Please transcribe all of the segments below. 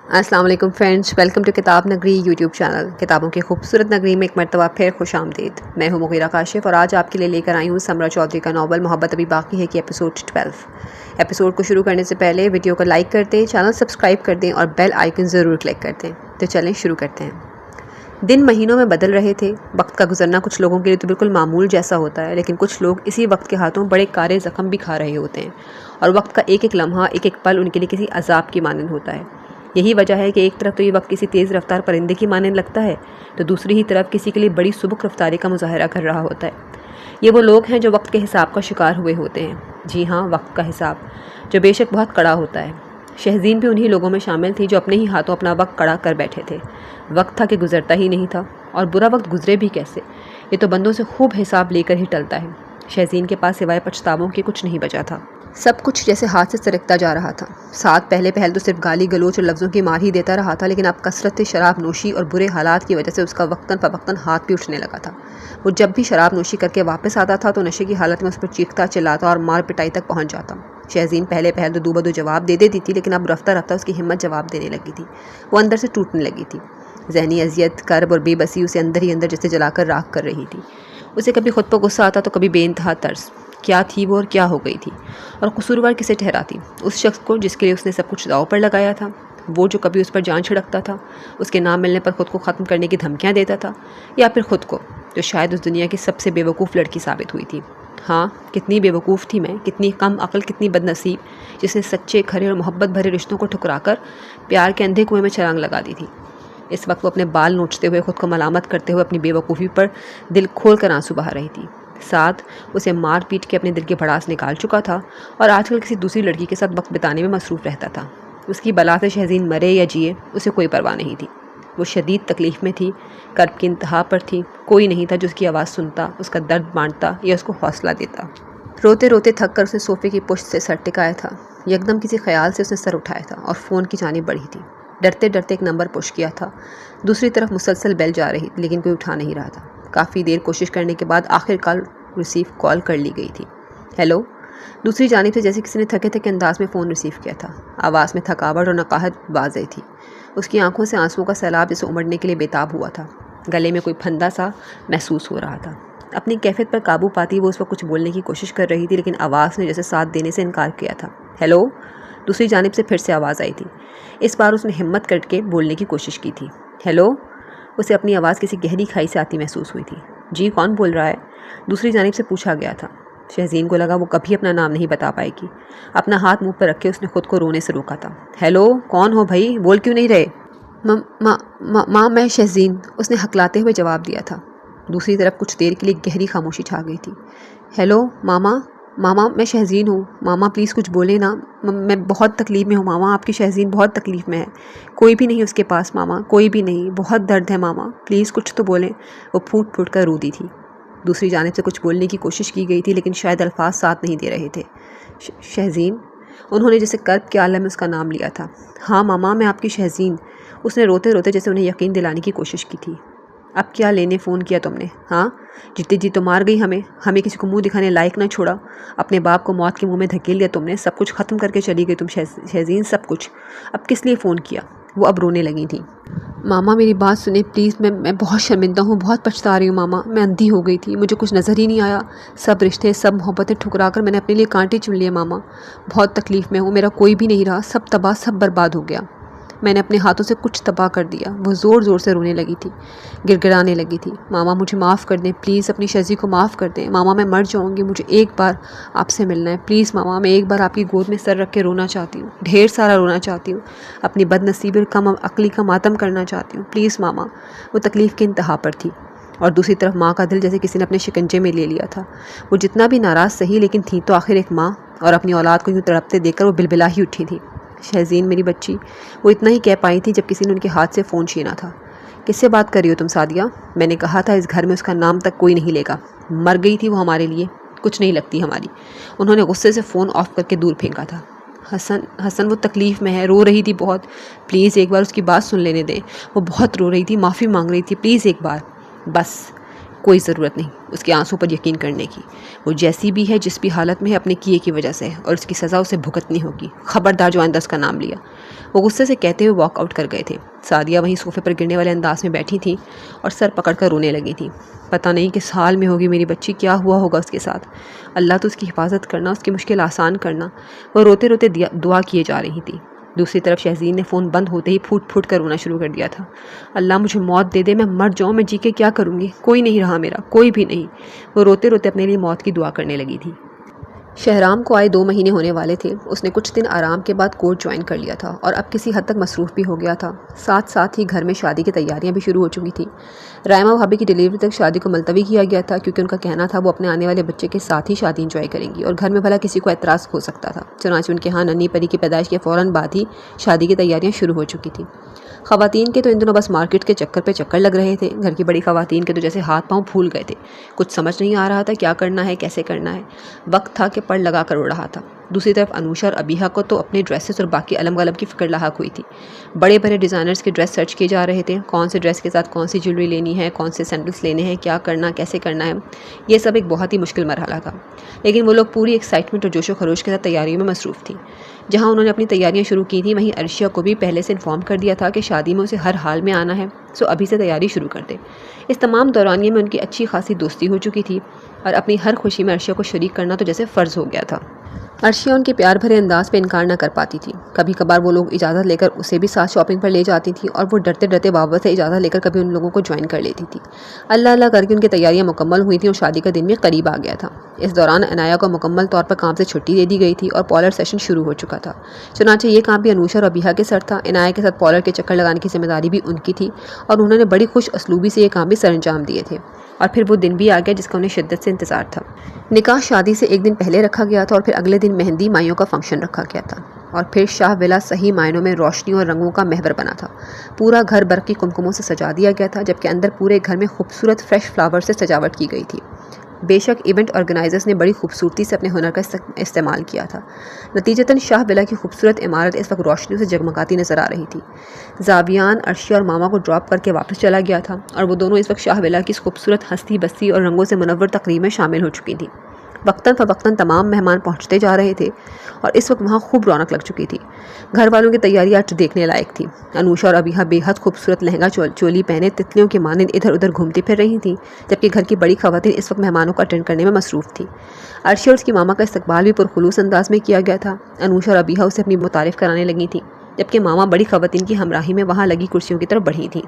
अस्सलाम वालेकुम friends, welcome to किताब नगरी यूट्यूब चैनल। किताबों की खूबसूरत नगरी में एक मरतबा फिर खुश आमदीद। मैं हूँ मुगीरा काशिफ और आज आपके लिए लेकर आई हूँ समरा चौधरी का नावल मोहब्बत अभी बाकी है कि एपिसोड 12। एपिसोड को शुरू करने से पहले वीडियो को लाइक कर दें, चैनल सब्सक्राइब कर दें और बेल आइकन ज़रूर क्लिक कर दें। तो चलें शुरू करते हैं। दिन महीनों में बदल रहे थे। वक्त का गुजरना कुछ लोगों के लिए तो बिल्कुल मामूल जैसा होता है, लेकिन कुछ लोग इसी वक्त के हाथों बड़े कारे ज़ख्म भी खा रहे होते हैं और वक्त का एक एक लम्हा, एक एक पल उनके लिए किसी अजाब की मानंद होता है। यही वजह है कि एक तरफ तो ये वक्त किसी तेज़ रफ्तार परिंदे की मानंद लगता है, तो दूसरी ही तरफ किसी के लिए बड़ी सुबक रफ्तारी का मुजाहरा कर रहा होता है। ये वो लोग हैं जो वक्त के हिसाब का शिकार हुए होते हैं। जी हाँ, वक्त का हिसाब, जो बेशक बहुत कड़ा होता है। शहज़ीन भी उन्हीं लोगों में शामिल थी जो अपने ही हाथों अपना वक्त कड़ा कर बैठे थे। वक्त था कि गुजरता ही नहीं था, और बुरा वक्त गुजरे भी कैसे, ये तो बंदों से खूब हिसाब लेकर ही टलता है। शहज़ीन के पास सिवाय पछतावों के कुछ नहीं बचा था। सब कुछ जैसे हाथ से सरकता जा रहा था। साथ पहले पहल तो सिर्फ गाली गलोच और लफ्ज़ों की मार ही देता रहा था, लेकिन अब कसरत शराब नोशी और बुरे हालात की वजह से उसका वक्तन फ़वक्तन हाथ भी उठने लगा था। वो जब भी शराब नोशी करके वापस आता था तो नशे की हालत में उस पर चीखता चिल्लाता और मार पिटाई तक पहुंच जाता। शहज़ीन पहले पहल तो दूबदू जवाब दे देती थी, लेकिन अब रफ्ता रफ्ता उसकी हिम्मत जवाब देने लगी थी। वो अंदर से टूटने लगी थी। ज़हनी अजियत, कर्ब और बेबसी उसे अंदर ही अंदर जैसे जलाकर राख कर रही थी। उसे कभी खुद पर गुस्सा आता तो कभी बेइंतहा तर्स। क्या थी वो और क्या हो गई थी, और कसूरवार किसे ठहराती? उस शख्स को जिसके लिए उसने सब कुछ दांव पर लगाया था, वो जो कभी उस पर जान छिड़कता था, उसके नाम मिलने पर ख़ुद को ख़त्म करने की धमकियाँ देता था, या फिर ख़ुद को, जो शायद उस दुनिया की सबसे बेवकूफ़ लड़की साबित हुई थी। हाँ, कितनी बेवकूफ़ थी मैं, कितनी कम अकल, कितनी बदनसीब, जिसने सच्चे खरे और मोहब्बत भरे रिश्तों को ठुकराकर प्यार के अंधे कुएं में छलांग लगा दी थी। इस वक्त वो अपने बाल नोचते हुए, ख़ुद को मलामत करते हुए अपनी बेवकूफ़ी पर दिल खोल कर आंसू बहा रही थी। साथ उसे मार पीट के अपने दिल की भड़ास निकाल चुका था और आजकल किसी दूसरी लड़की के साथ वक्त बिताने में मसरूफ़ रहता था। उसकी बला से शहज़ीन मरे या जिए, उसे कोई परवाह नहीं थी। वो शदीद तकलीफ़ में थी, कर्ब की इंतहा पर थी। कोई नहीं था जो उसकी आवाज़ सुनता, उसका दर्द बांटता या उसको हौसला देता। रोते रोते थक कर उसने सोफ़े की पुश्त से सर टिकाया था। यकदम किसी ख्याल से उसने सर उठाया था और फ़ोन की जानिब बढ़ी थी। डरते डरते एक नंबर पुश किया था। दूसरी तरफ मुसलसल बेल जा रही थी, लेकिन कोई उठा नहीं रहा था। काफ़ी देर कोशिश करने के बाद आखिरकार रिसीव कॉल कर ली गई थी। हेलो। दूसरी जानिब से जैसे किसी ने थके थके अंदाज में फ़ोन रिसीव किया था। आवाज़ में थकावट और नकाहत वाज़ेह थी। उसकी आंखों से आंसुओं का सैलाब जैसे उमड़ने के लिए बेताब हुआ था। गले में कोई फंदा सा महसूस हो रहा था। अपनी कैफियत पर काबू पाती वो उस पर कुछ बोलने की कोशिश कर रही थी, लेकिन आवाज़ ने जैसे साथ देने से इनकार किया था। हेलो। दूसरी जानिब से फिर से आवाज़ आई थी। इस बार उसने हिम्मत करके बोलने की कोशिश की थी। हेलो। उसे अपनी आवाज़ किसी गहरी खाई से आती महसूस हुई थी। जी, कौन बोल रहा है? दूसरी जानिब से पूछा गया था। शहज़ीन को लगा वो कभी अपना नाम नहीं बता पाएगी। अपना हाथ मुंह पर रखे उसने खुद को रोने से रोका था। हेलो, कौन हो भाई? बोल क्यों नहीं रहे? माँ, मैं शहज़ीन, उसने हकलाते हुए जवाब दिया था। दूसरी तरफ कुछ देर के लिए गहरी खामोशी छा गई थी। हेलो मामा, मामा मैं शहज़ीन हूँ। मामा प्लीज़ कुछ बोले ना, मैं बहुत तकलीफ़ में हूँ मामा, आपकी शहज़ीन बहुत तकलीफ़ में है। कोई भी नहीं उसके पास मामा, कोई भी नहीं, बहुत दर्द है मामा, प्लीज़ कुछ तो बोलें। वो फूट फूट कर रो दी थी। दूसरी जानिब से कुछ बोलने की कोशिश की गई थी, लेकिन शायद अल्फाज साथ नहीं दे रहे थे। शहज़ीन, उन्होंने जैसे कर्ब के आलम में उसका नाम लिया था। हाँ मामा, मैं आपकी शहज़ीन, उसने रोते रोते जैसे उन्हें यकीन दिलाने की कोशिश की थी। अब क्या लेने फ़ोन किया तुमने? हाँ, जीते जी तो मार गई हमें, हमें किसी को मुंह दिखाने लायक ना छोड़ा। अपने बाप को मौत के मुंह में धकेल दिया तुमने, सब कुछ ख़त्म करके चली गई तुम शहज़ीन, सब कुछ। अब किस लिए फ़ोन किया? वो अब रोने लगी थी। मामा मेरी बात सुने प्लीज़, मैं बहुत शर्मिंदा हूँ, बहुत पछता रही हूँ मामा, मैं अंधी हो गई थी, मुझे कुछ नज़र ही नहीं आया। सब रिश्ते, सब मोहब्बतें ठुकरा कर मैंने अपने लिए कांटे चुन लिए मामा। बहुत तकलीफ़ में हूँ, मेरा कोई भी नहीं रहा, सब तबाह, सब बर्बाद हो गया। मैंने अपने हाथों से कुछ तबाह कर दिया। वो ज़ोर ज़ोर से रोने लगी थी, गिड़गिड़ाने लगी थी। मामा मुझे माफ़ कर दें प्लीज़, अपनी शज़ी को माफ़ कर दें मामा, मैं मर जाऊँगी, मुझे एक बार आपसे मिलना है प्लीज़ मामा, मैं एक बार आपकी गोद में सर रख के रोना चाहती हूँ, ढेर सारा रोना चाहती हूँ, अपनी बदनसीबी और कम अक्ली का मातम करना चाहती हूँ, प्लीज़ मामा। वो तकलीफ़ की इंतहा पर थी, और दूसरी तरफ माँ का दिल जैसे किसी ने अपने शिकंजे में ले लिया था। वो जितना भी नाराज़ सही, लेकिन थी तो आखिर एक माँ, और अपनी औलाद को यूँ तड़पते देखकर वो बिलबिला ही उठी थी। शहज़ीन मेरी बच्ची, वो इतना ही कह पाई थी जब किसी ने उनके हाथ से फ़ोन छीना था। किससे बात कर रही हो तुम सादिया? मैंने कहा था इस घर में उसका नाम तक कोई नहीं लेगा। मर गई थी वो हमारे लिए, कुछ नहीं लगती हमारी। उन्होंने गुस्से से फ़ोन ऑफ करके दूर फेंका था। हसन वो तकलीफ़ में है, रो रही थी बहुत, प्लीज़ एक बार उसकी बात सुन लेने दें। वो बहुत रो रही थी, माफ़ी मांग रही थी, प्लीज़ एक बार बस। कोई ज़रूरत नहीं उसके आंसू पर यकीन करने की। वो जैसी भी है, जिस भी हालत में है, अपने किए की वजह से है और उसकी सज़ा उसे भुगतनी होगी। खबरदार जो आइंदा उसका नाम लिया। वो गुस्से से कहते हुए वॉकआउट कर गए थे। सादिया वहीं सोफे पर गिरने वाले अंदाज में बैठी थी और सर पकड़कर रोने लगी थी। पता नहीं किस हाल में होगी मेरी बच्ची, क्या हुआ होगा उसके साथ। अल्लाह तो उसकी हिफाजत करना, उसकी मुश्किल आसान करना। वो रोते रोते दुआ किए जा रही थी। दूसरी तरफ शहज़ीन ने फ़ोन बंद होते ही फूट फूट कर रोना शुरू कर दिया था। अल्लाह मुझे मौत दे दे, मैं मर जाऊँ, मैं जी के क्या करूँगी, कोई नहीं रहा मेरा, कोई भी नहीं। वो रोते रोते अपने लिए मौत की दुआ करने लगी थी। शहराम को आए 2 महीने होने वाले थे। उसने कुछ दिन आराम के बाद कोर्ट ज्वाइन कर लिया था और अब किसी हद तक मसरूफ़ भी हो गया था। साथ साथ ही घर में शादी की तैयारियां भी शुरू हो चुकी थी। रायमा भाभी की डिलीवरी तक शादी को मुलतवी किया गया था, क्योंकि उनका कहना था वो अपने आने वाले बच्चे के साथ ही शादी इंजॉय करेंगी और घर में भला किसी को एतराज़ हो सकता था। चुनांचे उनके यहाँ नन्ही परी की पैदाइश के फ़ौरन बाद ही शादी की तैयारियाँ शुरू हो चुकी थी। ख़वातीन के तो इन दिनों बस मार्केट के चक्कर पे चक्कर लग रहे थे। घर की बड़ी ख़वातीन के तो जैसे हाथ पांव फूल गए थे। कुछ समझ नहीं आ रहा था क्या करना है, कैसे करना है। वक्त था कि पड़ लगा कर उड़ रहा था। दूसरी तरफ अनूशा और अबीहा को तो अपने ड्रेसेस और बाकी अलम गलम की फिक्र लाहक हुई थी। बड़े बड़े डिज़ाइनर्स के ड्रेस सर्च किए जा रहे थे। कौन से ड्रेस के साथ कौन सी ज्वेलरी लेनी है, कौन से सैंडल्स लेने हैं, क्या करना, कैसे करना है। ये सब एक बहुत ही मुश्किल मरहला था, लेकिन वो लोग पूरी एक्साइटमेंट और जोशो खरोश के साथ तैयारियों में मसरूफ़ थी। जहाँ उन्होंने अपनी तैयारियां शुरू की थी, वहीं अर्शिया को भी पहले से इन्फॉर्म कर दिया था कि शादी में उसे हर हाल में आना है, सो अभी से तैयारी शुरू कर दे। इस तमाम दौरानिए में उनकी अच्छी खासी दोस्ती हो चुकी थी और अपनी हर खुशी में अर्शिया को शरीक करना तो जैसे फ़र्ज़ हो गया था। अर्शिया उनके प्यार भरे अंदाज पे इनकार न कर पाती थी। कभी कभार वो लोग इजाज़त लेकर उसे भी साथ शॉपिंग पर ले जाती थी और वो डरते डरते बाबा से इजाज़त लेकर कभी उन लोगों को ज्वाइन कर लेती थी। अल्लाह अल्लाह करके उनकी तैयारियां मुकम्मल हुई थी और शादी का दिन भी करीब आ गया था। इस दौरान अनाया को मुकम्मल तौर पर काम से छुट्टी दे दी गई थी और पॉलर सेशन शुरू हो चुका था। चुनांचे ये काम भी अनूशा और अबीहा के सर था। अनाया के साथ पॉलर के चक्कर लगाने की जिम्मेदारी भी उनकी थी और उन्होंने बड़ी खुश असलूबी से ये काम भी सरअंजाम दिए थे। और फिर वो दिन भी आ गया जिसका उन्हें शिद्दत से इंतज़ार था। निकाह शादी से एक दिन पहले रखा गया था और फिर अगले दिन मेहंदी माइयों का फंक्शन रखा गया था। और फिर शाह विला सही मायनों में रोशनी और रंगों का महवर बना था। पूरा घर बर्फ़ की कुमकुमों से सजा दिया गया था, जबकि अंदर पूरे घर में खूबसूरत फ्रेश फ्लावर से सजावट की गई थी। बेशक इवेंट ऑर्गेनाइजर्स ने बड़ी खूबसूरती से अपने हुनर का इस्तेमाल किया था। नतीजतन शाह विला की खूबसूरत इमारत इस वक्त रोशनियों से जगमगाती नजर आ रही थी। जावियान अर्शिया और मामा को ड्रॉप करके वापस चला गया था और वो दोनों इस वक्त शाह विला की इस खूबसूरत हस्ती बस्ती और रंगों से मुनव्वर तकरीब में शामिल हो चुकी थी। वक्तन फ़वक्तन तमाम मेहमान पहुंचते जा रहे थे और इस वक्त वहाँ खूब रौनक लग चुकी थी। घर वालों की तैयारी आज देखने लायक थी। अनूशा और अबीहा बेहद खूबसूरत लहंगा चोली पहने तितलियों की मानिंद इधर उधर घूमती फिर रही थी, जबकि घर की बड़ी खवातीन इस वक्त मेहमानों को अटेंड करने में मसरूफ़ थी। अर्शिया और उसकी मामा का इस्तकबाल भी पुरखुलूस अंदाज में किया गया था। अनूशा और अबीहा उसे अपनी मुतारिफ़ कराने लगी थी, जबकि मामा बड़ी खवातीन की हमराही में वहाँ लगी कुर्सियों की तरफ बढ़ी थी।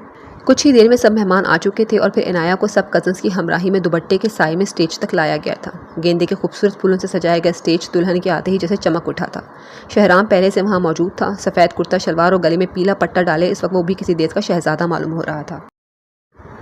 कुछ ही देर में सब मेहमान आ चुके थे और फिर इनाया को सब कज़न्स की हमराही में दुपट्टे के साए में स्टेज तक लाया गया था। गेंदे के खूबसूरत फूलों से सजाया गया स्टेज दुल्हन के आते ही जैसे चमक उठा था। शहराम पहले से वहाँ मौजूद था। सफ़ेद कुर्ता शलवार और गले में पीला पट्टा डाले इस वक्त वो भी किसी देश का शहजादा मालूम हो रहा था।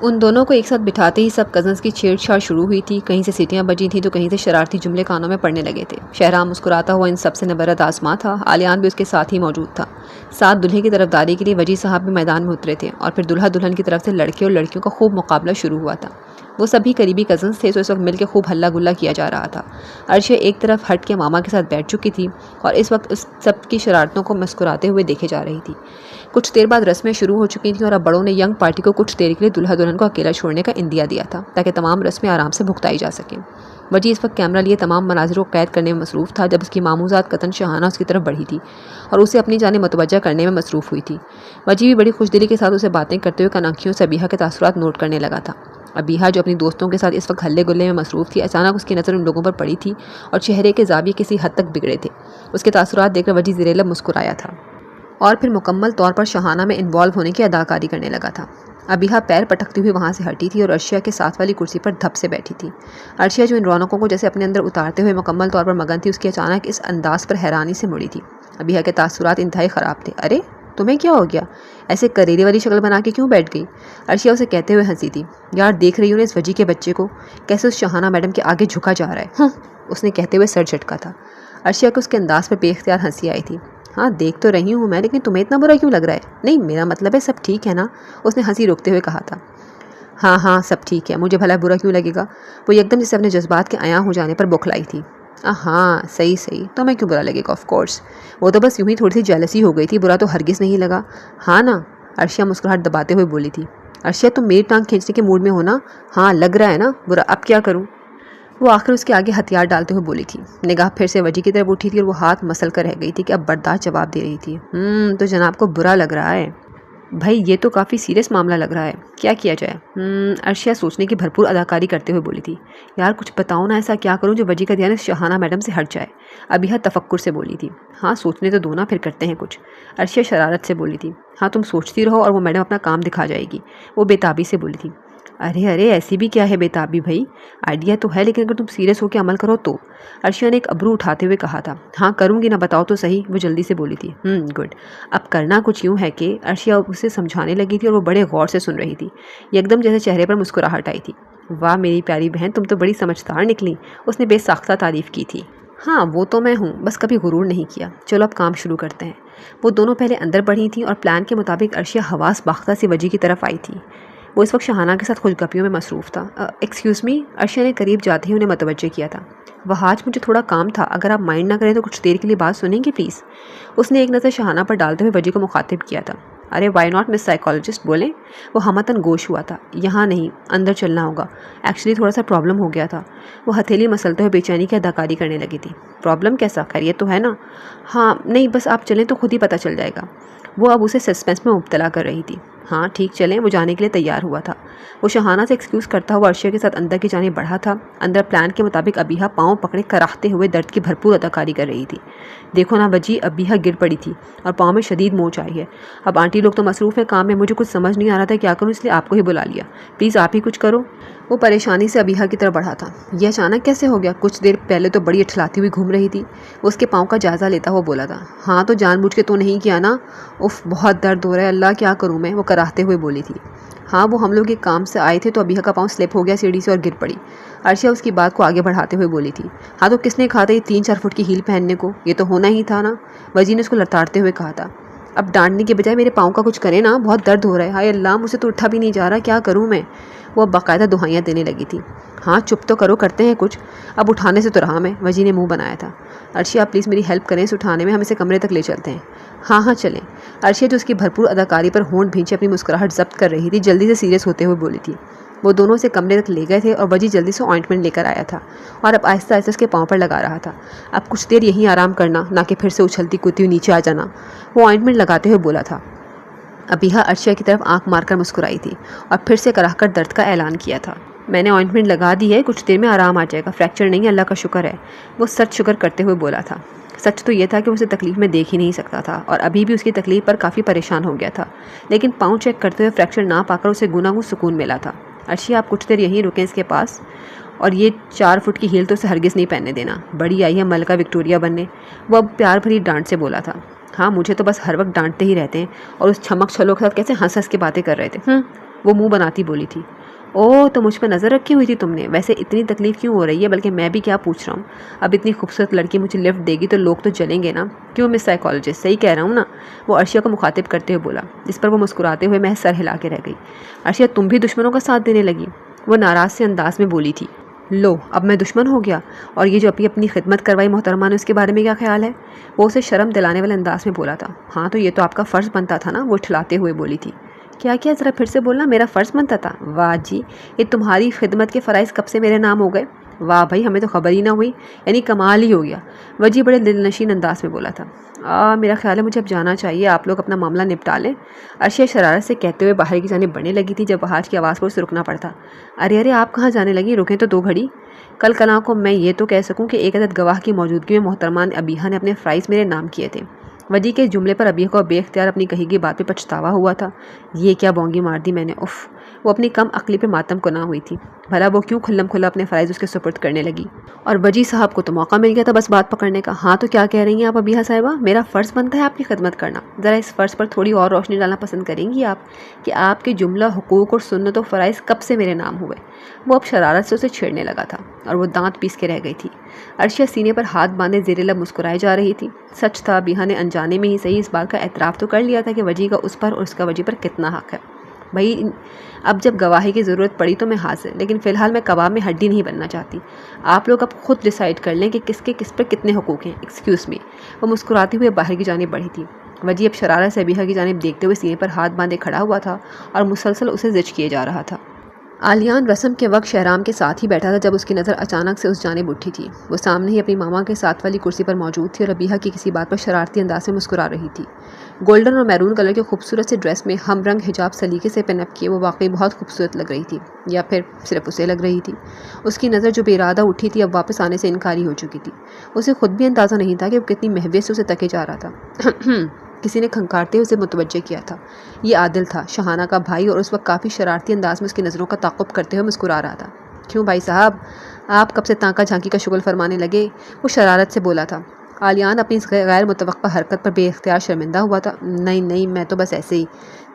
उन दोनों को एक साथ बिठाते ही सब कज़न्स की छेड़छाड़ शुरू हुई थी। कहीं से सीटियां बजी थी तो कहीं से शरारती जुमले कानों में पड़ने लगे थे। शहराम मुस्कुराता हुआ इन सबसे नबरद आसमां था। आलियान भी उसके साथ ही मौजूद था। साथ दुल्हे की तरफदारी के लिए वजी साहब भी मैदान में उतरे थे और फिर दुल्हा दुल्हन की तरफ से लड़के और लड़कियों का खूब मुकाबला शुरू हुआ था। वो सभी करीबी कज़न्स थे, तो इस वक्त मिलकर खूब हल्ला गुल्ला किया जा रहा था। अर्शिया एक तरफ हट के मामा के साथ बैठ चुकी थी और इस वक्त उस सब की शरारतों को मुस्कुराते हुए देखे जा रही थी। कुछ देर बाद रस्में शुरू हो चुकी थीं और अब बड़ों ने यंग पार्टी को कुछ देर के लिए दुल्हा दुल्हन को अकेला छोड़ने का इंदिया दिया था, ताकि तमाम रस्में आराम से भुगताई जा सकें। वजी इस वक्त कैमरा लिए तमाम मनाजिरों को कैद करने में मसरूफ़ था, जब उसकी मामूजात कतन शहाना उसकी तरफ बढ़ी थी और उसे अपनी जाने मुतवज्जा करने में मसरूफ़ हुई थी। वजी भी बड़ी खुशदिली के साथ उसे बातें करते हुए कनाखियों से अबीहा के तासुरात नोट करने लगा था। अबीहा जो अपनी दोस्तों के साथ इस वक्त हल्ले गुल्ले में मसरूफ़ थी, अचानक उसकी नज़र उन लोगों पर पड़ी थी और चेहरे के जाविये किसी हद तक बिगड़े थे। उसके तासुरात देखकर वजी ज़िरेलब मुस्कुराया था और फिर मुकम्मल तौर पर शहाना में इन्वॉल्व होने की अदाकारी करने लगा था। अबीहा पैर पटकती हुई वहाँ से हटी थी और अर्शिया के साथ वाली कुर्सी पर धप से बैठी थी। अर्शिया जो इन रौनकों को जैसे अपने अंदर उतारते हुए मुकम्मल तौर पर मगन थी, उसकी अचानक इस अंदाज पर हैरानी से मुड़ी थी। अबीहा के तासुरात इंतहाई ख़राब थे। अरे तुम्हें क्या हो गया, ऐसे करेरे वाली शक्ल बना के क्यों बैठ गई? अर्शिया उसे कहते हुए हंसी थी। यार देख रही हूँ ना इस वजी के बच्चे को, कैसे उस शहाना मैडम के आगे झुका जा रहा है। उसने कहते हुए सर झटका था। अर्शिया को उसके अंदाज पर बेख्तियार हंसी आई थी। हाँ देख तो रही हूँ मैं, लेकिन तुम्हें इतना बुरा क्यों लग रहा है? नहीं मेरा मतलब है सब ठीक है ना, उसने हंसी रोकते हुए कहा था। हाँ हाँ सब ठीक है, मुझे भला बुरा क्यों लगेगा? वो एकदम जैसे अपने जज्बात के आया हो जाने पर बौखलाई थी। हाँ सही सही, तो मैं क्यों बुरा लगेगा? ऑफ कोर्स, वो तो बस यूं ही थोड़ी सी जेलसी हो गई थी, बुरा तो हरगिज़ नहीं लगा। हाँ ना, अर्शिया मुस्कुराहट दबाते हुए बोली थी। अर्शिया तुम मेरी टांग खींचने के मूड में हो ना? हाँ लग रहा है ना बुरा, अब क्या करूँ? वो आखिर उसके आगे हथियार डालते हुए बोली थी। निगाह फिर से वजी की तरफ उठी थी और वो हाथ मसल कर रह गई थी कि अब बर्दाश्त जवाब दे रही थी। तो जनाब को बुरा लग रहा है। भाई ये तो काफ़ी सीरियस मामला लग रहा है, क्या किया जाए? अर्शिया सोचने की भरपूर अदाकारी करते हुए बोली थी। यार कुछ बताओ ना, ऐसा क्या करूं जो वजी का ध्यान इस शहाना मैडम से हट जाए? अबिहा तफक्कुर से बोली थी। हाँ सोचने तो दो ना, फिर करते हैं कुछ। अर्शिया शरारत से बोली थी। हाँ तुम सोचती रहो और वो मैडम अपना काम दिखा जाएगी। वो बेताबी से बोली थी। अरे अरे ऐसी भी क्या है बेताबी भाई, आइडिया तो है लेकिन अगर तुम सीरियस होकर अमल करो तो। अर्शिया ने एक अब्रू उठाते हुए कहा था। हाँ करूँगी ना, बताओ तो सही, वो जल्दी से बोली थी। गुड। अब करना कुछ यूँ है कि अर्शिया उसे समझाने लगी थी और वो बड़े गौर से सुन रही थी। एकदम जैसे चेहरे पर मुस्कुराहट आई थी। वाह मेरी प्यारी बहन, तुम तो बड़ी समझदार निकली, उसने बेसाख्ता तारीफ़ की थी। हाँ वो तो मैं हूँ, बस कभी गुरूर नहीं किया। चलो अब काम शुरू करते हैं। वो दोनों पहले अंदर बढ़ी थीं और प्लान के मुताबिक अर्शिया हवास बाख्ता सी वजी की तरफ आई थी। वो इस वक्त शहाना के साथ खुशगपियों में मसरूफ़ था। एक्सक्यूज़ मी, अर्शिया ने करीब जाते ही उन्हें मतवज्जे किया था। वह आज मुझे थोड़ा काम था, अगर आप माइंड ना करें तो कुछ देर के लिए बात सुनेंगे प्लीज़? उसने एक नज़र शहाना पर डालते हुए वजी को मुखातिब किया था। अरे वाई नॉट मिस साइकोलॉजिस्ट, बोलें। वो हमतन गोश हुआ था। यहाँ नहीं, अंदर चलना होगा। एक्चुअली थोड़ा सा प्रॉब्लम हो गया था। वो हथेली मसलते हुए बेचैनी की अदाकारी करने लगी थी। प्रॉब्लम कैसा, खैरियत तो है ना? हाँ नहीं बस आप चलें तो खुद ही पता चल जाएगा। वो अब उसे सस्पेंस में मुब्तला कर रही थी। हाँ ठीक चलें, वो जाने के लिए तैयार हुआ था। वो शहाना से एक्सक्यूज़ करता हुआ अर्शिया के साथ अंदर की जाने बढ़ा था। अंदर प्लान के मुताबिक अबीहा पाँव पकड़े कराहते हुए दर्द की भरपूर अदाकारी कर रही थी। देखो ना वजी, अबीहा गिर पड़ी थी और पाँव में शदीद मोच आई है। अब आंटी लोग तो मसरूफ़ है काम में, मुझे कुछ समझ नहीं आ रहा था क्या करूँ, इसलिए आपको ही बुला लिया। प्लीज़ आप ही कुछ करो। वो परेशानी से अबीहा की तरफ बढ़ा था। यह अचानक कैसे हो गया? कुछ देर पहले तो बड़ी अठलाती हुई घूम रही थी। वो उसके पाँव का जायज़ा लेता हुआ बोला था। हाँ तो जानबूझ के तो नहीं किया ना? उफ बहुत दर्द हो रहा है, अल्लाह क्या करूँ मैं? वो कराहते हुए बोली थी। हाँ वो हम लोग एक काम से आए थे तो अबीहा का पाँव स्लिप हो गया सीढ़ी से और गिर पड़ी। अर्शिया उसकी बात को आगे बढ़ाते हुए बोली थी। हाँ तो किसने कहा था ये 3-4 फुट की हील पहनने को? ये तो होना ही था ना? वजी ने उसको लताड़ते हुए कहा था। अब डांटने के बजाय मेरे पाँव का कुछ करें ना, बहुत दर्द हो रहा है। हाय अल्लाह, मुझसे तो उठा भी नहीं जा रहा, क्या करूँ मैं? वो अब बाकायदा दुहाइयाँ देने लगी थी। हाँ चुप तो करो, करते हैं कुछ। अब उठाने से तो रहा मैं, वजी ने मुंह बनाया था। अर्शिया आप प्लीज़ मेरी हेल्प करें इस उठाने में, हम इसे कमरे तक ले चलते हैं। हाँ हाँ चलें। अर्शिया जो उसकी भरपूर अदाकारी पर होंठ भींचे अपनी मुस्कुराहट जब्त कर रही थी, जल्दी से सीरियस होते हुए बोली थी। वो दोनों उसे कमरे तक ले गए थे और वजी जल्दी से ऑइंटमेंट लेकर आया था और अब आहिस्ता आहिस्ता उसके पाँव पर लगा रहा था। अब कुछ देर यहीं आराम करना, ना कि फिर से उछलती कूदती हुई नीचे आ जाना। वो ऑइंटमेंट लगाते हुए बोला था। अबीहा अर्शिया की तरफ आंख मारकर मुस्कुराई थी और फिर से कराहकर दर्द का ऐलान किया था। मैंने ऑइंटमेंट लगा दी है, कुछ देर में आराम आ जाएगा, फ्रैक्चर नहीं है, अल्लाह का शुक्र है। वो सच शुक्र करते हुए बोला था। सच तो यह था कि उसे तकलीफ़ में देख ही नहीं सकता था और अभी भी उसकी तकलीफ़ पर काफ़ी परेशान हो गया था, लेकिन पाँव चेक करते हुए फ्रैक्चर ना पाकर उसे गुनागुन सुकून मिला था। अर्शिया आप कुछ देर यहीं रुकें इसके पास, और ये 4 फुट की हील तो उसे हरगिज़ नहीं पहनने देना, बड़ी आई है मलका विक्टोरिया बनने। वो अब प्यार भरी डांट से बोला था। हाँ मुझे तो बस हर वक्त डांटते ही रहते हैं और उस छमक छलों के साथ कैसे हंस हंस के बातें कर रहे थे। वो मुंह बनाती बोली थी। ओह तो मुझ पर नज़र रखी हुई थी तुमने? वैसे इतनी तकलीफ़ क्यों हो रही है? बल्कि मैं भी क्या पूछ रहा हूँ, अब इतनी खूबसूरत लड़की मुझे लिफ्ट देगी तो लोग तो जलेंगे ना। क्यों मिस साइकोलॉजिस्ट, सही कह रहा हूँ ना? वो अर्शिया को मुखातिब करते हुए बोला, जिस पर वो मुस्कुराते हुए महज सर हिला के रह गई। अर्शिया तुम भी दुश्मनों का साथ देने लगी, वो नाराज़ से अंदाज में बोली थी। लो अब मैं दुश्मन हो गया? और ये जो अभी अपनी खिदमत करवाई मोहतरमा ने, उसके बारे में क्या ख्याल है? वो उसे शर्म दिलाने वाले अंदाज में बोला था। हाँ तो ये तो आपका फ़र्ज़ बनता था ना, वो ठिलाते हुए बोली थी। क्या क्या, ज़रा फिर से बोलना। मेरा फ़र्ज़ बनता था? वाह जी, ये तुम्हारी खिदमत के फ़राइज़ कब से मेरे नाम हो गए? वाह भाई, हमें तो खबर ही ना हुई, यानी कमाल ही हो गया। वजी बड़े दिलनशीन अंदाज में बोला था। मेरा ख्याल है मुझे अब जाना चाहिए, आप लोग अपना मामला निपटा लें। अर्शिया शरारत से कहते हुए बाहर की जाने बढ़ने लगी थी जब वहाज की आवाज़ पर उसे रुकना पड़ता। अरे अरे आप कहाँ जाने लगी, रुकें तो 2 घड़ी। कल कला को मैं ये तो कह सकूँ कि एक अदद गवाह की मौजूदगी में मोहतरमा अबीहा ने अपने फ़राइज़ मेरे नाम किए थे। वजी के जुमले पर अबीहा को बेख्तियार अपनी कही की बात पे पछतावा हुआ था। ये क्या बोंगी मार दी मैंने, उफ़। वो अपनी कम अक्ली पे मातम को ना हुई थी। भला वो क्यों खुल्लम खुल्ला अपने फ़राइज़ उसके सुपुर्द करने लगी। और वजी साहब को तो मौका मिल गया था बस बात पकड़ने का। हाँ तो क्या कह रही हैं आप अबीहा साहिबा? मेरा फ़र्ज़ बनता है आपकी खिदमत करना। ज़रा इस फ़र्ज़ पर थोड़ी और रोशनी डालना पसंद करेंगी आप कि आपके जुमला, हुकूक और सुन्नत व फ़राइज़ कब से मेरे नाम हुए? वो अब शरारत से उसे छेड़ने लगा था और वो दांत पीस के रह गई थी। अर्शिया सीने पर हाथ बांधे ज़ेरे लब मुस्कुराई जा रही थी। सच था, अबीहा ने अनजाने में ही सही इस बात का एतराफ़ तो कर लिया था कि वजी का उस पर और उसका वजी पर कितना हक़ है। भाई अब जब गवाही की ज़रूरत पड़ी तो मैं हाजिर, लेकिन फ़िलहाल मैं कबाब में हड्डी नहीं बनना चाहती। आप लोग अब खुद डिसाइड कर लें कि किसके किस पर कितने हुकूक हैं। Excuse me. वो मुस्कुराती हुई बाहर की जाने बढ़ी थी। वजी अब शरारत से अबीहा की जानिब देखते हुए सीने पर हाथ बांधे खड़ा हुआ था और मुसलसल उसे जिच किए जा रहा था। आलियान रस्म के वक्त शहराम के साथ ही बैठा था जब उसकी नज़र अचानक से उस जानिब उठी थी। वो सामने ही अपनी मामा के साथ वाली कुर्सी पर मौजूद थी और अबीहा की किसी बात पर शरारती अंदाज में मुस्कुरा रही थी। गोल्डन और मैरून कलर के खूबसूरत से ड्रेस में हम रंग हिजाब सलीके से पहन किए वो वाकई बहुत खूबसूरत लग रही थी, या फिर सिर्फ उसे लग रही थी। उसकी नज़र जो बेइरादा उठी थी अब वापस आने से इनकारी हो चुकी थी। उसे खुद भी अंदाज़ा नहीं था कि वो कितनी महवियत से उसे तके जा रहा था। किसी ने खंकारते उसे मुतवज्जे किया था। ये आदिल था, शहाना का भाई, और उस वक्त काफ़ी शरारती अंदाज में उसकी नज़रों का ताक़ुब करते हुए मुस्कुरा रहा था। क्यों भाई साहब, आप कब से तांका झांकी का शुगल फरमाने लगे? वो शरारत से बोला था। आलियान अपनी इस गैर मुतवक्का हरकत पर बेइख्तियार शर्मिंदा हुआ था। नहीं नहीं, मैं तो बस ऐसे ही।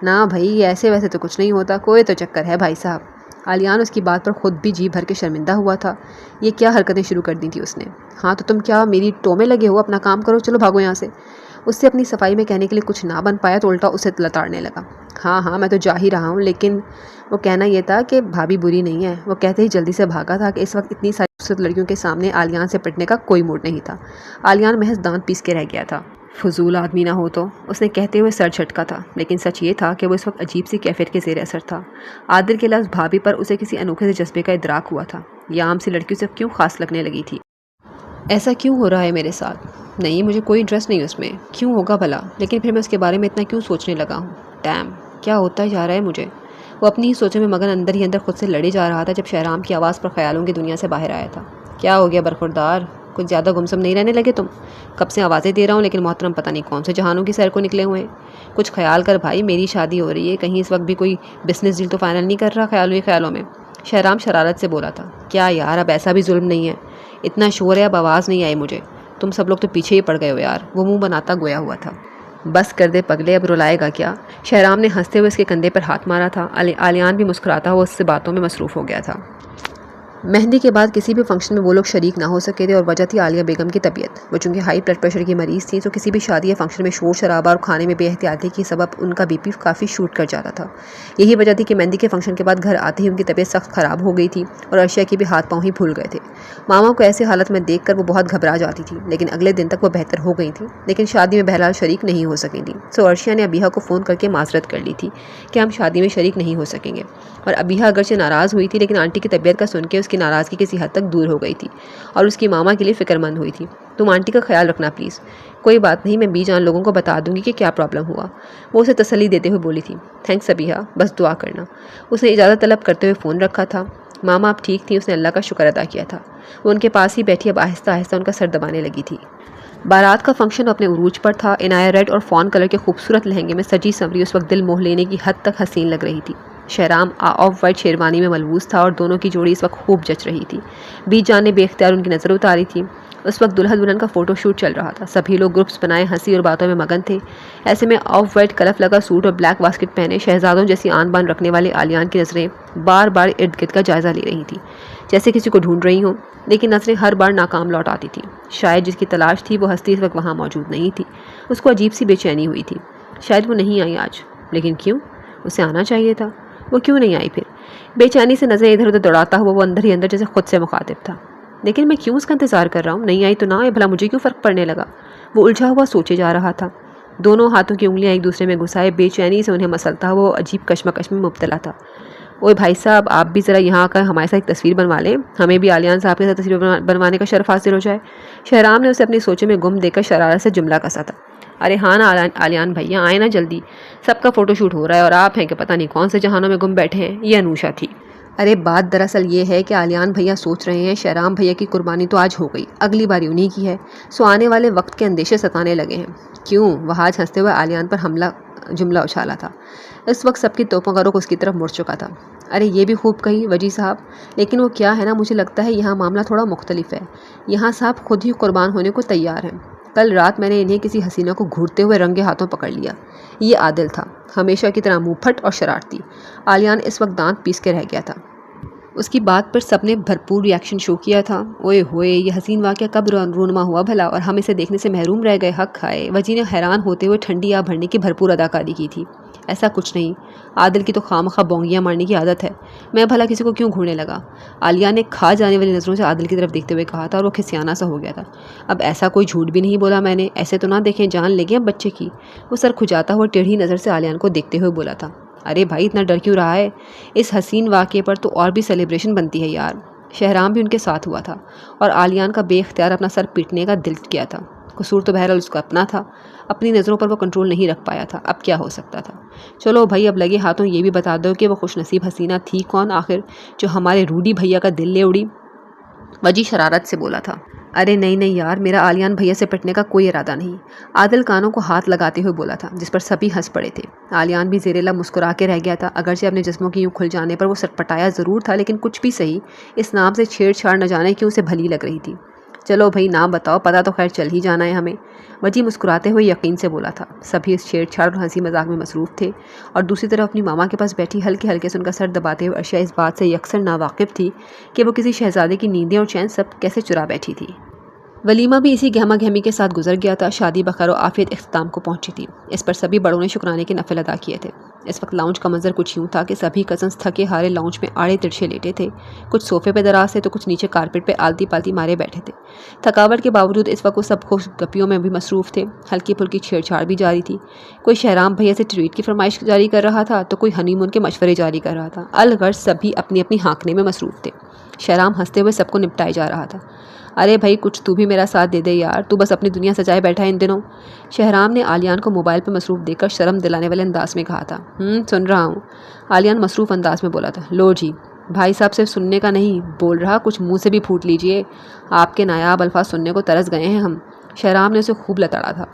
ना भाई, ऐसे वैसे तो कुछ नहीं होता, कोई तो चक्कर है भाई साहब। आलियान उसकी बात पर खुद भी जी भर के शर्मिंदा हुआ था। ये क्या हरकतें शुरू कर दी थी उसने? हाँ तो तुम क्या मेरी टो में लगे हो? अपना काम करो, चलो भागो यहाँ से। उससे अपनी सफाई में कहने के लिए कुछ ना बन पाया तो उल्टा उसे लताड़ने लगा। हाँ हाँ, मैं तो जा ही रहा हूँ, लेकिन वो कहना यह था कि भाभी बुरी नहीं है। वो कहते ही जल्दी से भागा था कि इस वक्त इतनी सारी खूबसूरत लड़कियों के सामने आलियान से पिटने का कोई मूड नहीं था। आलियान महज दांत पीस के रह गया था। फजूल आदमी ना हो तो, उसने कहते हुए सर झटका था, लेकिन सच ये था कि वो इस वक्त अजीब सी कैफियत के ज़ेर असर था। आदिल के लफ्ज़ भाभी पर उसे किसी अनोखे से जज्बे का इदराक हुआ था। यह आम सी लड़कियों से क्यों खास लगने लगी थी? ऐसा क्यों हो रहा है मेरे साथ? नहीं, मुझे कोई इंटरेस्ट नहीं उसमें। क्यों होगा भला? लेकिन फिर मैं उसके बारे में इतना क्यों सोचने लगा हूँ? डैम, क्या होता जा रहा है मुझे? वो अपनी ही सोचों में मगन अंदर ही अंदर खुद से लड़े जा रहा था जब शहराम की आवाज़ पर ख्यालों की दुनिया से बाहर आया था। क्या हो गया बरखुरदार? कुछ ज़्यादा गुमसुम नहीं रहने लगे तुम? कब से आवाज़ें दे रहा हूँ, लेकिन मोहतरम पता नहीं कौन से जहानों की सैर को निकले हुए हैं। कुछ ख्याल कर भाई, मेरी शादी हो रही है, कहीं इस वक्त भी कोई बिजनेस डील तो फाइनल नहीं कर रहा ख्यालों ही ख्यालों में? शहराम शरारत से बोला था। क्या यार, अब ऐसा भी जुल्म नहीं है। इतना शोर है, अब आवाज़ नहीं आई मुझे। तुम सब लोग तो पीछे ही पड़ गए हो यार। वो मुंह बनाता गोया हुआ था। बस कर दे पगले, अब रुलाएगा क्या? शहराम ने हंसते हुए उसके कंधे पर हाथ मारा था। आलियान भी मुस्कुराता हुआ उससे बातों में मसरूफ़ हो गया था। मेहंदी के बाद किसी भी फंक्शन में वो लोग शरीक ना हो सके थे और वजह थी आलिया बेगम की तबीयत। वो चूँकि हाई ब्लड प्रेशर की मरीज़ थी तो किसी भी शादी या फंक्शन में शोर शराबा और खाने में बेहतियाती की सबब उनका बीपी काफ़ी शूट कर जाता था। यही वजह थी कि मेहंदी के फंक्शन के बाद घर आते ही उनकी तबीयत सख्त ख़राब हो गई थी और अर्शिया की भी हाथ पाँव ही भूल गए थे। मामा को ऐसी हालत में देख कर वो बहुत घबरा जाती थी, लेकिन अगले दिन तक वो बेहतर हो गई थी। लेकिन शादी में बहरहाल शरीक नहीं हो सकी थी। सो अर्शिया ने अबीहा को फ़ोन करके माजरत कर ली थी कि हम शादी में शरीक नहीं हो सकेंगे। और अबीहा अगरचे नाराज़ हुई थी, लेकिन आंटी की तबीयत का सुन के उसकी नाराज़गी किसी हद तक दूर हो गई थी और उसकी मामा के लिए फ़िक्रमंद हुई थी। तुम आंटी का ख्याल रखना प्लीज़। कोई बात नहीं, मैं बीजान लोगों को बता दूंगी कि क्या प्रॉब्लम हुआ। वो उसे तसल्ली देते हुए बोली थी। थैंक्स अबीहा, बस दुआ करना। उसने इजाज़त तलब करते हुए फ़ोन रखा था। मामा अब ठीक थी, उसने अल्लाह का शुक्र अदा किया था। वो उनके पास ही बैठी अब आहिस्ता आहिस्ता उनका सर दबाने लगी थी। बारात का फंक्शन अपने उरूज पर था। इनाया रेड और फॉन कलर के खूबसूरत लहंगे में सजी संवरी उस वक्त दिल मोह लेने की हद तक हसीन लग रही थी। शहराम ऑफ वाइट शेरवानी में मलबूस था और दोनों की जोड़ी इस वक्त खूब जच रही थी। बीजान ने बेख्तियार उनकी नज़र उतारी थी। उस वक्त दुल्हा दुल्हन का फ़ोटो शूट चल रहा था। सभी लोग ग्रुप्स बनाए हंसी और बातों में मगन थे। ऐसे में ऑफ वाइट कलफ लगा सूट और ब्लैक बास्केट पहने शहजादों जैसी आन बान रखने वाले आलियान की नज़रें बार बार इर्द गिर्द का जायज़ा ले रही थी, जैसे किसी को ढूंढ रही हों, लेकिन नज़रें हर बार नाकाम लौट आती थी। शायद जिसकी तलाश थी वो हस्ती इस वक्त वहाँ मौजूद नहीं थी। उसको अजीब सी बेचैनी हुई थी। शायद वो नहीं आई आज, लेकिन क्यों? उसे आना चाहिए था। वो क्यों नहीं आई फिर? बेचैनी से नज़रें इधर उधर दौड़ाता हुआ वो अंदर ही अंदर जैसे खुद से मुखातिब था। लेकिन मैं क्यों उसका इंतज़ार कर रहा हूँ? नहीं आई तो ना आए, भला मुझे क्यों फ़र्क पड़ने लगा? वो उलझा हुआ सोचे जा रहा था। दोनों हाथों की उंगलियां एक दूसरे में घुसाए बेचैनी से उन्हें मसलता हुआ वो अजीब कश्मकश में मुब्तला था। ओए भाई साहब, आप भी ज़रा यहाँ आकर हमारे साथ एक तस्वीर बनवा लें, हमें भी आलियान साहब के साथ तस्वीर बनवाने का शर्फ हासिल हो जाए। शहराम ने उसे अपनी सोचों में गुम देकर शरारत से जुमला कसा था। अरे हाँ ना आलियान भैया, आए ना जल्दी, सबका फ़ोटोशूट हो रहा है और आप हैं कि पता नहीं कौन से जहानों में गुम बैठे हैं। ये अनूशा थी। अरे बात दरअसल ये है कि आलियान भैया सोच रहे हैं शहराम भैया की कुर्बानी तो आज हो गई, अगली बारी उन्हीं की है, सो आने वाले वक्त के अंदेशे सताने लगे हैं। क्यों? वह आज हंसते हुए आलियान पर जुमला उछाला था। इस वक्त सबकी तोपों का रुख उसकी तरफ मुड़ चुका था। अरे ये भी खूब कही वजी साहब, लेकिन वो क्या है ना, मुझे लगता है यहाँ मामला थोड़ा मुख्तलिफ है। यहाँ साहब खुद ही कुर्बान होने को तैयार हैं। कल रात मैंने इन्हें किसी हसीना को घूरते हुए रंगे हाथों पकड़ लिया। ये आदिल था, हमेशा की तरह मुँहफट और शरारती। आलियान इस वक्त दांत पीस के रह गया था। उसकी बात पर सबने भरपूर रिएक्शन शो किया था। ओए होए, ये हसीन वाक़या कब रूनुमा हुआ भला, और हम इसे देखने से महरूम रह गए। हक खाए। वजी ने हैरान होते हुए ठंडी आह भरने की भरपूर अदाकारी की थी। ऐसा कुछ नहीं, आदिल की तो खामखा बोंगियाँ मारने की आदत है। मैं भला किसी को क्यों घूरने लगा? आलिया ने खा जाने वाली नज़रों से आदिल की तरफ देखते हुए कहा था, और वो खिसियाना सा हो गया था। अब ऐसा कोई झूठ भी नहीं बोला मैंने, ऐसे तो ना देखें जान लेगी अब बच्चे की। वो सर खुजाता हुआ टेढ़ी नज़र से आलियान को देखते हुए बोला था, अरे भाई इतना डर क्यों रहा है? इस हसीन वाक़ये पर तो और भी सेलिब्रेशन बनती है यार। शहराम भी उनके साथ हुआ था और आलियान का बेख्तियार अपना सर पीटने का दिल किया था। कसूर तो बहरहाल उसका अपना था, अपनी नज़रों पर वो कंट्रोल नहीं रख पाया था। अब क्या हो सकता था? चलो भाई, अब लगे हाथों ये भी बता दो कि वो खुशनसीब हसीना थी कौन आखिर, जो हमारे रूडी भैया का दिल ले उड़ी। वजी शरारत से बोला था, अरे नहीं नहीं यार, मेरा आलियान भैया से पिटने का कोई इरादा नहीं। आदिल कानों को हाथ लगाते हुए बोला था, जिस पर सभी हंस पड़े थे। आलियान भी ज़ेरेला मुस्कुरा के रह गया था। अगरचे अपने जिस्मों की यूँ खुल जाने पर वो सटपटाया ज़रूर था, लेकिन कुछ भी सही, इस नाम से छेड़छाड़ न जाने क्यों उसे भली लग रही थी। चलो भाई नाम बताओ, पता तो खैर चल ही जाना है हमें। वजी मुस्कुराते हुए यकीन से बोला था। सभी इस छेड़छाड़ और हंसी मजाक में मसरूफ़ थे, और दूसरी तरफ अपनी मामा के पास बैठी हल्के हल्के से उनका सर दबाते हुए अर्शिया इस बात से यकसर नावाकिफ़ थी कि वो किसी शहजादे की नींदें और चैन सब कैसे चुरा बैठी थी। वलीमा भी इसी गहमा गहमी के साथ गुजर गया था। शादी बखैर और आफियत इख्तिताम को पहुंची थी। इस पर सभी बड़ों ने शुक्राने के नफल अदा किए थे। इस वक्त लाउंज का मंजर कुछ यूँ था कि सभी कज़न्स थके हारे लाउंज में आड़े तिरछे लेटे थे। कुछ सोफे पे दराज थे तो कुछ नीचे कारपेट पे आलती पालती मारे बैठे थे। थकावट के बावजूद इस वक्त वो सब खुश गपियों में भी मसरूफ़ थे। हल्की फुल्की छेड़छाड़ भी जारी थी। कोई शहराम भैया से ट्रीट की फरमाइश जारी कर रहा था तो कोई हनीमून के मशवरे जारी कर रहा था। अलगर्ज सभी अपनी अपनी हाँकने में मसरूफ़ थे। शहराम हंसते हुए सबको निपटाए जा रहा था। अरे भाई कुछ तू भी मेरा साथ दे दे यार, तू बस अपनी दुनिया सजाए बैठा है इन दिनों। शहराम ने आलियान को मोबाइल पर मसरूफ़ देखकर शर्म दिलाने वाले अंदाज में कहा था। सुन रहा हूँ। आलियान मसरूफ़ अंदाज में बोला था। लो जी, भाई साहब सिर्फ सुनने का नहीं बोल रहा, कुछ मुंह से भी फूट लीजिए। आपके नायाब अल्फाज सुनने को तरस गए हैं हम। शहराम ने उसे खूब लताड़ा था।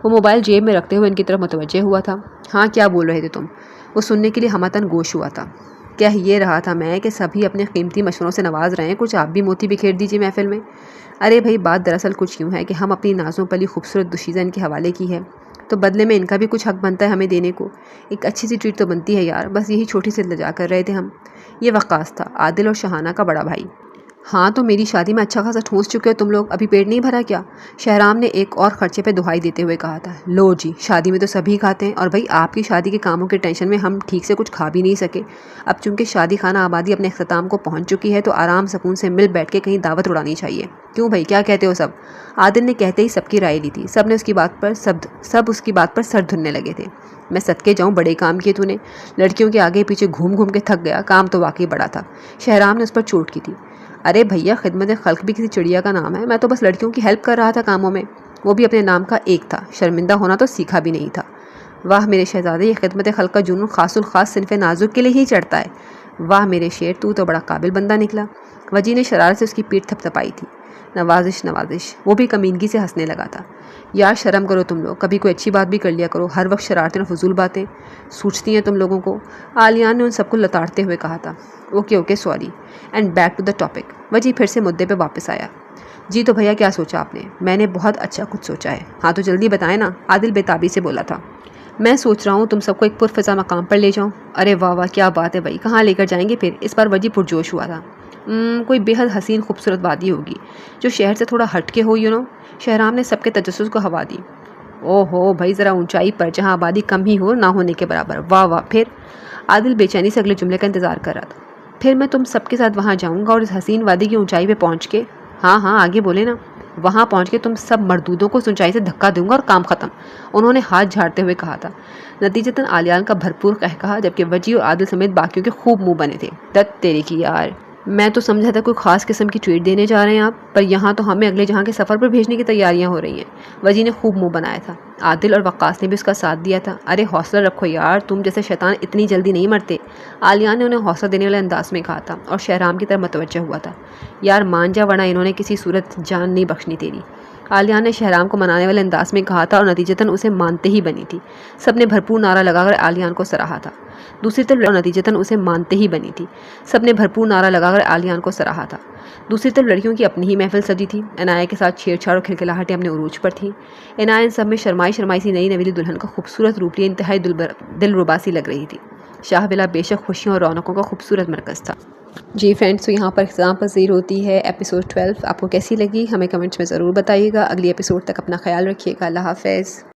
वो मोबाइल जेब में रखते हुए इनकी तरफ मुतवज्जे हुआ था। हाँ क्या बोल रहे थे तुम? वो सुनने के लिए हमतन गोश हुआ था। कह ये रहा था मैं कि सभी अपने कीमती मशवरों से नवाज रहे हैं, कुछ आप भी मोती बिखेर दीजिए महफिल में। अरे भाई बात दरअसल कुछ यूँ है कि हम अपनी नाज़ों पली खूबसूरत दुशीज़ा इनके हवाले की है, तो बदले में इनका भी कुछ हक बनता है हमें देने को। एक अच्छी सी ट्रीट तो बनती है यार, बस यही छोटी सी इल्तिजा कर रहे थे हम। ये वक़ास था, आदिल और शहाना का बड़ा भाई। हाँ तो मेरी शादी में अच्छा खासा ठूंस चुके हो तुम लोग, अभी पेट नहीं भरा क्या? शहराम ने एक और खर्चे पे दुहाई देते हुए कहा था। लो जी, शादी में तो सभी खाते हैं, और भाई आपकी शादी के कामों के टेंशन में हम ठीक से कुछ खा भी नहीं सके। अब चूंकि शादी खाना आबादी अपने अख्ताम को पहुंच चुकी है तो आराम सुकून से मिल बैठ के कहीं दावत उड़ानी चाहिए। क्यों भाई, क्या कहते हो सब? आदिल ने कहते ही सबकी राय ली थी। सब ने उसकी बात पर सब उसकी बात पर सर धुनने लगे थे। मैं सदके जाऊँ, बड़े काम किए तूने। लड़कियों के आगे पीछे घूम घूम के थक गया, काम तो वाकई बड़ा था। शहराम ने उस पर चोट की थी। अरे भैया, खिदमत खल्क भी किसी चिड़िया का नाम है। मैं तो बस लड़कियों की हेल्प कर रहा था कामों में, वो भी अपने नाम का एक था। शर्मिंदा होना तो सीखा भी नहीं था। वाह मेरे शहजादे, ये खिदमत खल्क का जुनून खासुल खास सिनफ़े नाजुक के लिए ही चढ़ता है। वाह मेरे शेर, तू तो बड़ा काबिल बंदा निकला। वजी ने शरारत से उसकी पीठ थपथपाई थी। नवाजिश नवाजिश। वो भी कमीनगी से हंसने लगा था। यार शर्म करो तुम लोग, कभी कोई अच्छी बात भी कर लिया करो। हर वक्त शरारतें और फजूल बातें सूझती हैं तुम लोगों को। आलियान ने उन सबको लताड़ते हुए कहा था। Okay sorry, and back to the topic. वजी फिर से मुद्दे पे वापस आया। जी तो भैया क्या सोचा आपने? मैंने बहुत अच्छा कुछ सोचा है। हाँ तो जल्दी बताएं ना, आदिल बेताबी से बोला था। मैं सोच रहा हूँ तुम सबको एक पुरफ़िज़ा मकाम पर ले जाऊँ। अरे वाह वाह, क्या बात है भाई, कहाँ लेकर जाएंगे फिर? इस बार वजी पुरजोश हुआ था। कोई बेहद हसीन खूबसूरत वादी होगी जो शहर से थोड़ा हट के हो, शहराम ने सबके तजस्सुस को हवा दी। ओहो भाई, ज़रा ऊंचाई पर जहाँ आबादी कम ही हो, ना होने के बराबर। वाह वाह। फिर? आदिल बेचैनी से अगले जुमले का इंतज़ार कर रहा था। फिर मैं तुम सबके साथ वहाँ जाऊँगा और इस हसीन वादी की ऊंचाई पे पहुँच के, हाँ आगे बोले ना, वहाँ पहुँच के तुम सब मर्दूदों को ऊंचाई से धक्का दूंगा और काम ख़त्म। उन्होंने हाथ झाड़ते हुए कहा था। नतीजतन आलियान का भरपूर कहकहा, जबकि वजी और आदिल समेत बाकियों के खूब मुँह बने थे। दत्त तेरे की यार, मैं तो समझा था कोई ख़ास किस्म की ट्रीट देने जा रहे हैं आप, पर यहाँ तो हमें अगले जहाँ के सफ़र पर भेजने की तैयारियाँ हो रही हैं। वजी ने खूब मुंह बनाया था। आदिल और वक्कास ने भी उसका साथ दिया था। अरे हौसला रखो यार, तुम जैसे शैतान इतनी जल्दी नहीं मरते। आलिया ने उन्हें हौसला देने वाले अंदाज में कहा था और शहराम की तरफ मुतवज्जह हुआ था। यार मान जा, वरना इन्होंने किसी सूरत जान नहीं बख्शनी तेरी। आलिया ने शहराम को मनाने वाले अंदाज में कहा था और नतीजतन उसे मानते ही बनी थी। सब ने भरपूर नारा लगाकर आलियान को सराहा था। दूसरी तरफ नतीजतन उसे मानते ही बनी थी। सब ने भरपूर नारा लगाकर आलियान को सराहा था। दूसरी तरफ लड़कियों की अपनी ही महफिल सजी थी। इनाया के साथ छेड़छाड़ और खिलखिलाहटें अपने उरूज पर थीं। इनाया इन सब में शर्माई सी नई नवेली दुल्हन का खूबसूरत रूप लिए इंतहाई दिलरुबा सी लग रही थी। शाहबिला बेशक खुशियों और रौनकों का खूबसूरत मरकज़ था। जी फ्रेंड्स, तो यहाँ पर एग्ज़ाम पज़ीर होती है एपिसोड 12। आपको कैसी लगी हमें कमेंट्स में ज़रूर बताइएगा। अगली एपिसोड तक अपना ख्याल रखिएगा। अल्लाह हाफ़िज़।